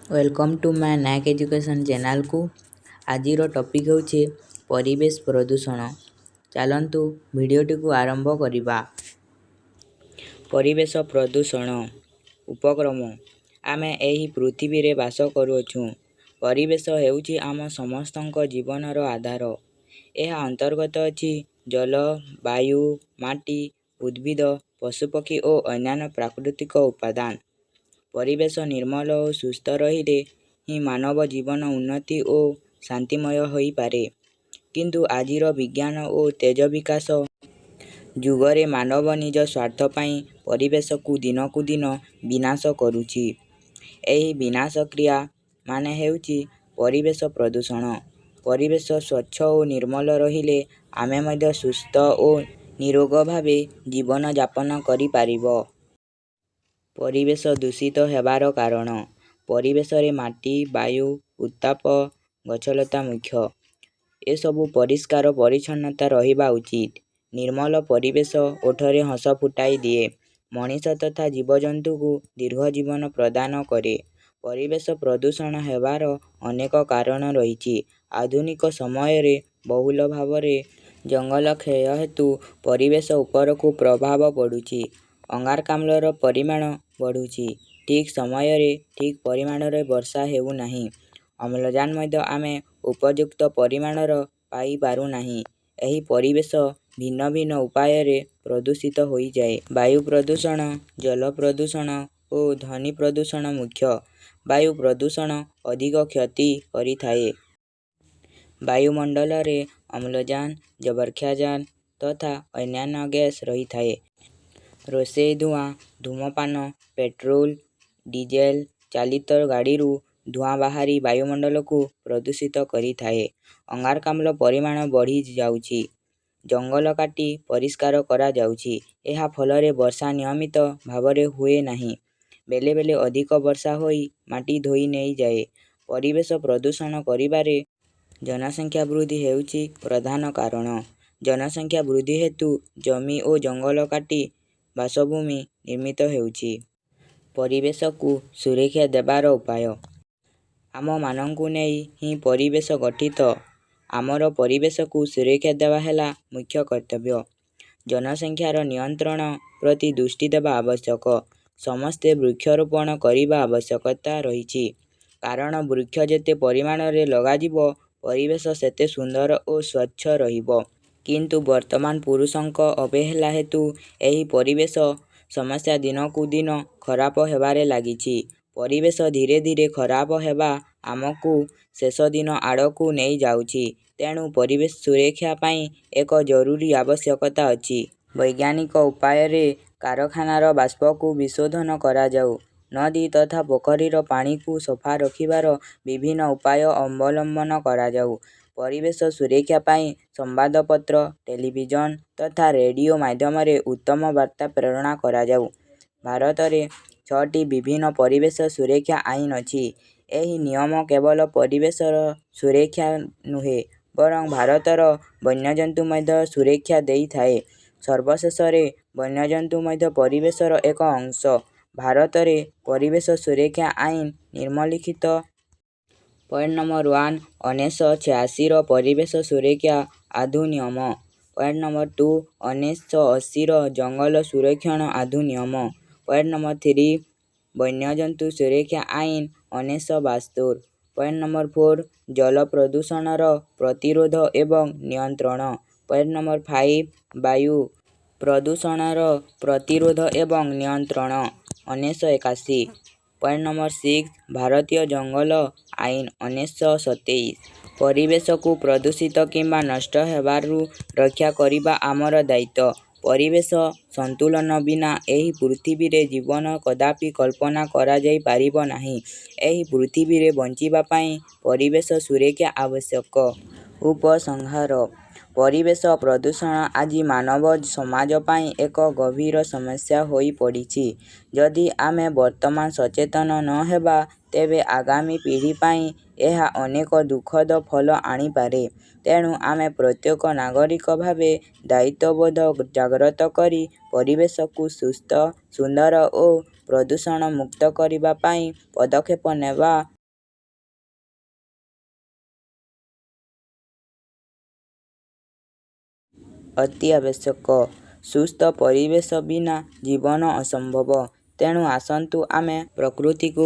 Welcome to my NAAC education ଚ୍ୟାନେଲକୁ। ଆଜିର topic ହେଉଛି ପରିବେଶ ପ୍ରଦୂଷଣ। ଚାଲନ୍ତୁ ଭିଡ଼ିଓଟିକୁ ଆରମ୍ଭ କରିବା। ପରିବେଶ ପ୍ରଦୂଷଣ ଉପକ୍ରମ। ଆମେ ଏହି ପୃଥିବୀରେ ବାସ କରୁଅଛୁ। ପରିବେଶ ହେଉଛି ଆମ ସମସ୍ତଙ୍କ ଜୀବନର ଆଧାର। ଏହା ଅନ୍ତର୍ଗତ ଅଛି ଜଳ, ବାୟୁ, ମାଟି, ଉଦ୍ଭିଦ, ପଶୁପକ୍ଷୀ ଓ ଅନ୍ୟାନ୍ୟ ପ୍ରାକୃତିକ ଉପାଦାନ। ପରିବେଶ ନିର୍ମଳ ଓ ସୁସ୍ଥ ରହିଲେ ହିଁ ମାନବ ଜୀବନ ଉନ୍ନତି ଓ ଶାନ୍ତିମୟ ହୋଇପାରେ। କିନ୍ତୁ ଆଜିର ବିଜ୍ଞାନ ଓ ତେଜ ବିକାଶ ଯୁଗରେ ମାନବ ନିଜ ସ୍ୱାର୍ଥ ପାଇଁ ପରିବେଶକୁ ଦିନକୁ ଦିନ ବିନାଶ କରୁଛି। ଏହି ବିନାଶ କ୍ରିୟା ମାନେ ହେଉଛି ପରିବେଶ ପ୍ରଦୂଷଣ। ପରିବେଶ ସ୍ୱଚ୍ଛ ଓ ନିର୍ମଳ ରହିଲେ ଆମେ ମଧ୍ୟ ସୁସ୍ଥ ଓ ନିରୋଗ ଭାବେ ଜୀବନ ଯାପନ କରିପାରିବ। ପରିବେଶ ଦୂଷିତ ହେବାର କାରଣ। ପରିବେଶରେ ମାଟି, ବାୟୁ, ଉତ୍ତାପ, ଗଛଲତା ମୁଖ୍ୟ। ଏସବୁ ପରିଷ୍କାର ପରିଚ୍ଛନ୍ନତା ରହିବା ଉଚିତ। ନିର୍ମଳ ପରିବେଶ ଓଠରେ ହସ ଫୁଟାଇ ଦିଏ। ମଣିଷ ତଥା ଜୀବଜନ୍ତୁଙ୍କୁ ଦୀର୍ଘ ଜୀବନ ପ୍ରଦାନ କରେ। ପରିବେଶ ପ୍ରଦୂଷଣ ହେବାର ଅନେକ କାରଣ ରହିଛି। ଆଧୁନିକ ସମୟରେ ବହୁଳ ଭାବରେ ଜଙ୍ଗଲ କ୍ଷୟ ହେତୁ ପରିବେଶ ଉପରକୁ ପ୍ରଭାବ ପଡ଼ୁଛି। ଅଙ୍ଗାରକାମ୍ଳର ପରିମାଣ ବଢ଼ୁଛି। ଠିକ୍ ସମୟରେ ଠିକ୍ ପରିମାଣରେ ବର୍ଷା ହେଉନାହିଁ। ଅମ୍ଳଜାନ ମଧ୍ୟ ଆମେ ଉପଯୁକ୍ତ ପରିମାଣର ପାଇପାରୁନାହିଁ। ଏହି ପରିବେଶ ଭିନ୍ନ ଭିନ୍ନ ଉପାୟରେ ପ୍ରଦୂଷିତ ହୋଇଯାଏ। ବାୟୁ ପ୍ରଦୂଷଣ, ଜଳ ପ୍ରଦୂଷଣ ଓ ଧ୍ୱନି ପ୍ରଦୂଷଣ ମୁଖ୍ୟ। ବାୟୁ ପ୍ରଦୂଷଣ ଅଧିକ କ୍ଷତି କରିଥାଏ। ବାୟୁମଣ୍ଡଳରେ ଅମ୍ଳଜାନ, ଯବକ୍ଷାରଜାନ ତଥା ଅନ୍ୟାନ୍ୟ ଗ୍ୟାସ ରହିଥାଏ। ରୋଷେଇ ଧୂଆଁ, ଧୂମପାନ, ପେଟ୍ରୋଲ, ଡିଜେଲ ଚାଳିତ ଗାଡ଼ିରୁ ଧୂଆଁ ବାହାରି ବାୟୁମଣ୍ଡଳକୁ ପ୍ରଦୂଷିତ କରିଥାଏ। ଅଙ୍ଗାରକାମ୍ଳ ପରିମାଣ ବଢ଼ିଯାଉଛି। ଜଙ୍ଗଲ କାଟି ପରିଷ୍କାର କରାଯାଉଛି। ଏହା ଫଳରେ ବର୍ଷା ନିୟମିତ ଭାବରେ ହୁଏ ନାହିଁ। ବେଳେ ବେଳେ ଅଧିକ ବର୍ଷା ହୋଇ ମାଟି ଧୋଇ ନେଇଯାଏ। ପରିବେଶ ପ୍ରଦୂଷଣ କରିବାରେ ଜନସଂଖ୍ୟା ବୃଦ୍ଧି ହେଉଛି ପ୍ରଧାନ କାରଣ। ଜନସଂଖ୍ୟା ବୃଦ୍ଧି ହେତୁ ଜମି ଓ ଜଙ୍ଗଲ କାଟି ବାସଭୂମି ନିର୍ମିତ ହେଉଛି। ପରିବେଶକୁ ସୁରକ୍ଷା ଦେବାର ଉପାୟ। ଆମମାନଙ୍କୁ ନେଇ ହିଁ ପରିବେଶ ଗଠିତ। ଆମର ପରିବେଶକୁ ସୁରକ୍ଷା ଦେବା ହେଲା ମୁଖ୍ୟ କର୍ତ୍ତବ୍ୟ। ଜନସଂଖ୍ୟାର ନିୟନ୍ତ୍ରଣ ପ୍ରତି ଦୃଷ୍ଟି ଦେବା ଆବଶ୍ୟକ। ସମସ୍ତେ ବୃକ୍ଷରୋପଣ କରିବା ଆବଶ୍ୟକତା ରହିଛି। କାରଣ ବୃକ୍ଷ ଯେତେ ପରିମାଣରେ ଲଗାଯିବ ପରିବେଶ ସେତେ ସୁନ୍ଦର ଓ ସ୍ୱଚ୍ଛ ରହିବ। କିନ୍ତୁ ବର୍ତ୍ତମାନ ପୁରୁଷଙ୍କ ଅବହେଳା ହେତୁ ଏହି ପରିବେଶ ସମସ୍ୟା ଦିନକୁ ଦିନ ଖରାପ ହେବାରେ ଲାଗିଛି। ପରିବେଶ ଧୀରେ ଧୀରେ ଖରାପ ହେବା ଆମକୁ ଶେଷ ଦିନ ଆଡ଼କୁ ନେଇଯାଉଛି। ତେଣୁ ପରିବେଶ ସୁରକ୍ଷା ପାଇଁ ଏକ ଜରୁରୀ ଆବଶ୍ୟକତା ଅଛି। ବୈଜ୍ଞାନିକ ଉପାୟରେ କାରଖାନାର ବାଷ୍ପକୁ ବିଶୋଧନ କରାଯାଉ। ନଦୀ ତଥା ପୋଖରୀର ପାଣିକୁ ସଫା ରଖିବାର ବିଭିନ୍ନ ଉପାୟ ଅବଲମ୍ବନ କରାଯାଉ। ପରିବେଶ ସୁରକ୍ଷା ପାଇଁ ସମ୍ବାଦପତ୍ର, ଟେଲିଭିଜନ ତଥା ରେଡ଼ିଓ ମାଧ୍ୟମରେ ଉତ୍ତମ ବାର୍ତ୍ତା ପ୍ରେରଣ କରାଯାଉ। ଭାରତରେ 6ଟି ବିଭିନ୍ନ ପରିବେଶ ସୁରକ୍ଷା ଆଇନ ଅଛି। ଏହି ନିୟମ କେବଳ ପରିବେଶର ସୁରକ୍ଷା ନୁହେଁ ବରଂ ଭାରତର ବନ୍ୟଜନ୍ତୁ ମଧ୍ୟ ସୁରକ୍ଷା ଦେଇଥାଏ। ସର୍ବଶେଷରେ ବନ୍ୟଜନ୍ତୁ ମଧ୍ୟ ପରିବେଶର ଏକ ଅଂଶ। ଭାରତରେ ପରିବେଶ ସୁରକ୍ଷା ଆଇନ ନିମ୍ନଲିଖିତ। ପଏଣ୍ଟ ନମ୍ବର 1 1986ର ପରିବେଶ ସୁରକ୍ଷା ଅଧିନିୟମ। ପଏଣ୍ଟ ନମ୍ବର 2 1980ର ଜଙ୍ଗଲ ସଂରକ୍ଷଣ ଅଧିନିୟମ। ପଏଣ୍ଟ ନମ୍ବର 3 ବନ୍ୟଜନ୍ତୁ ସୁରକ୍ଷା ଆଇନ 1972। ପଏଣ୍ଟ ନମ୍ବର 4 ଜଳ ପ୍ରଦୂଷଣର ପ୍ରତିରୋଧ ଏବଂ ନିୟନ୍ତ୍ରଣ। ପଏଣ୍ଟ ନମ୍ବର 5 ବାୟୁ ପ୍ରଦୂଷଣର ପ୍ରତିରୋଧ ଏବଂ ନିୟନ୍ତ୍ରଣ 1981। ପଏଣ୍ଟ ନମ୍ବର 6 ଭାରତୀୟ ଜଙ୍ଗଲ ଆଇନ 1927। ପରିବେଶକୁ ପ୍ରଦୂଷିତ କିମ୍ବା ନଷ୍ଟ ହେବାରୁ ରକ୍ଷା କରିବା ଆମର ଦାୟିତ୍ୱ। ପରିବେଶ ସନ୍ତୁଳନ ବିନା ଏହି ପୃଥିବୀରେ ଜୀବନ କଦାପି କଳ୍ପନା କରାଯାଇପାରିବ ନାହିଁ। ଏହି ପୃଥିବୀରେ ବଞ୍ଚିବା ପାଇଁ ପରିବେଶ ସୁରକ୍ଷା ଆବଶ୍ୟକ। ଉପସଂହାର। ପରିବେଶ ପ୍ରଦୂଷଣ ଆଜି ମାନବ ସମାଜ ପାଇଁ ଏକ ଗଭୀର ସମସ୍ୟା ହୋଇପଡ଼ିଛି। ଯଦି ଆମେ ବର୍ତ୍ତମାନ ସଚେତନ ନ ହେବା ତେବେ ଆଗାମୀ ପିଢ଼ି ପାଇଁ ଏହା ଅନେକ ଦୁଃଖଦ ଫଳ ଆଣିପାରେ। ତେଣୁ ଆମେ ପ୍ରତ୍ୟେକ ନାଗରିକ ଭାବେ ଦାୟିତ୍ୱବୋଧ ଜାଗ୍ରତ କରି ପରିବେଶକୁ ସୁସ୍ଥ, ସୁନ୍ଦର ଓ ପ୍ରଦୂଷଣ ମୁକ୍ତ କରିବା ପାଇଁ ପଦକ୍ଷେପ ନେବା ଅତି ଆବଶ୍ୟକ। ସୁସ୍ଥ ପରିବେଶ ବିନା ଜୀବନ ଅସମ୍ଭବ। ତେଣୁ ଆସନ୍ତୁ ଆମେ ପ୍ରକୃତିକୁ